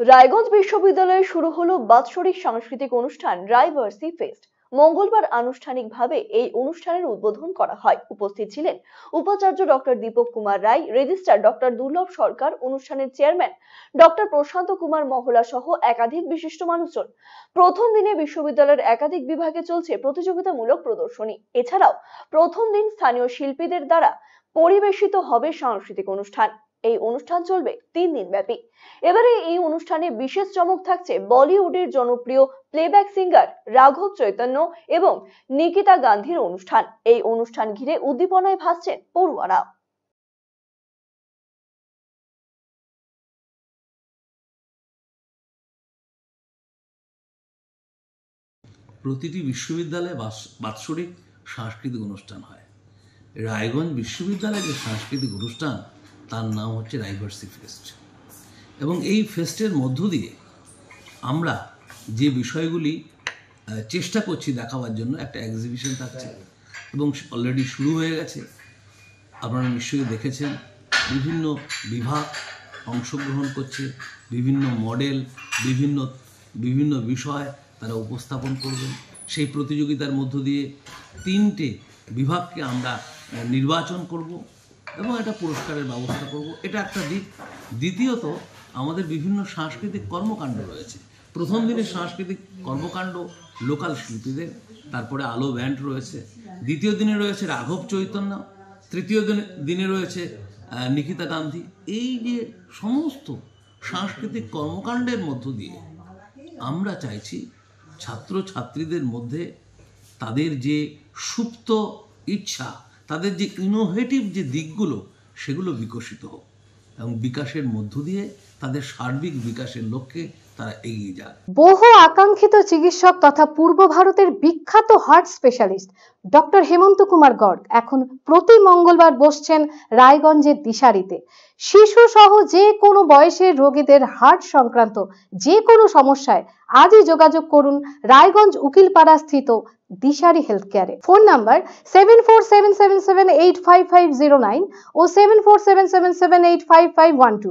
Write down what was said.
রায়গঞ্জ বিশ্ববিদ্যালয়ে শুরু হলো বাৎসরিক সাংস্কৃতিক অনুষ্ঠান রায়ভার্সি ফেস্ট। মঙ্গলবার আনুষ্ঠানিকভাবে এই অনুষ্ঠানের উদ্বোধন করা হয়। উপস্থিত ছিলেন উপাচার্য ডক্টর দীপক কুমার রায়, রেজিস্ট্রার ডক্টর দুর্লভ সরকার, অনুষ্ঠানের চেয়ারম্যান ডক্টর প্রশান্ত কুমার মহলা সহ একাধিক বিশিষ্ট মানুষজন। প্রথম দিনে বিশ্ববিদ্যালয়ের একাধিক বিভাগে চলছে প্রতিযোগিতামূলক প্রদর্শনী। এছাড়াও প্রথম দিন স্থানীয় শিল্পীদের দ্বারা পরিবেশিত হবে সাংস্কৃতিক অনুষ্ঠান। এই অনুষ্ঠান চলবে 3 দিন ব্যাপী। এবারে এই অনুষ্ঠানে বিশেষ চমক থাকছে বলিউডের জনপ্রিয় প্লেব্যাক সিঙ্গার রাঘব চৈতন্য এবং নিকিতা গান্ধীর অনুষ্ঠান। এই অনুষ্ঠান ঘিরে উদ্দীপনায় ভাসছেন পড়ুয়ারা। প্রতিটি বিশ্ববিদ্যালয়ে বাৎসরিক সাংস্কৃতিক অনুষ্ঠান হয়। রায়গঞ্জ বিশ্ববিদ্যালয়ের যে সাংস্কৃতিক অনুষ্ঠান তার নাম হচ্ছে রায়ভার্সি ফেস্ট, এবং এই ফেস্টের মধ্য দিয়ে আমরা যে বিষয়গুলি চেষ্টা করছি দেখাবার জন্য, একটা এক্সিবিশন থাকছে এবং অলরেডি শুরু হয়ে গেছে। আপনারা নিশ্চয়ই দেখেছেন, বিভিন্ন বিভাগ অংশগ্রহণ করছে, বিভিন্ন মডেল, বিভিন্ন বিষয় তারা উপস্থাপন করবেন। সেই প্রতিযোগিতার মধ্য দিয়ে 3টে বিভাগকে আমরা নির্বাচন করব এবং একটা পুরস্কারের ব্যবস্থা করব। এটা একটা দিক। দ্বিতীয়ত, আমাদের বিভিন্ন সাংস্কৃতিক কর্মকাণ্ড রয়েছে। প্রথম দিনে সাংস্কৃতিক কর্মকাণ্ড লোকাল শিল্পীদের, তারপরে আলো ব্যান্ড রয়েছে। দ্বিতীয় দিনে রয়েছে রাঘব চৈতন্য, তৃতীয় দিনে রয়েছে নিকিতা গান্ধী। এই যে সমস্ত সাংস্কৃতিক কর্মকাণ্ডের মধ্য দিয়ে আমরা চাইছি ছাত্রছাত্রীদের মধ্যে তাদের যে সুপ্ত ইচ্ছা, তাদের যে ইনোভেটিভ যে দিকগুলো, সেগুলো বিকশিত হোক এবং বিকাশের মধ্য দিয়ে তাদের সার্বিক বিকাশের লক্ষ্যে তারা এগিয়ে যায়। বহু আকাঙ্ক্ষিত চিকিৎসক তথা পূর্ব ভারতের বিখ্যাত হার্ট স্পেশালিস্ট ডক্টর হেমন্ত কুমার গর্গ এখন প্রতি মঙ্গলবার বসছেন রায়গঞ্জের দিশারিতে। শিশু সহ যে কোনো বয়সের রোগীদের হার্ট সংক্রান্ত যে কোনো সমস্যায় আজই যোগাযোগ করুন রায়গঞ্জ উকিলপাড়া স্থিত দিশারি হেলথ কেয়ারে। ফোন নাম্বার 7477785509 ও 7477785512।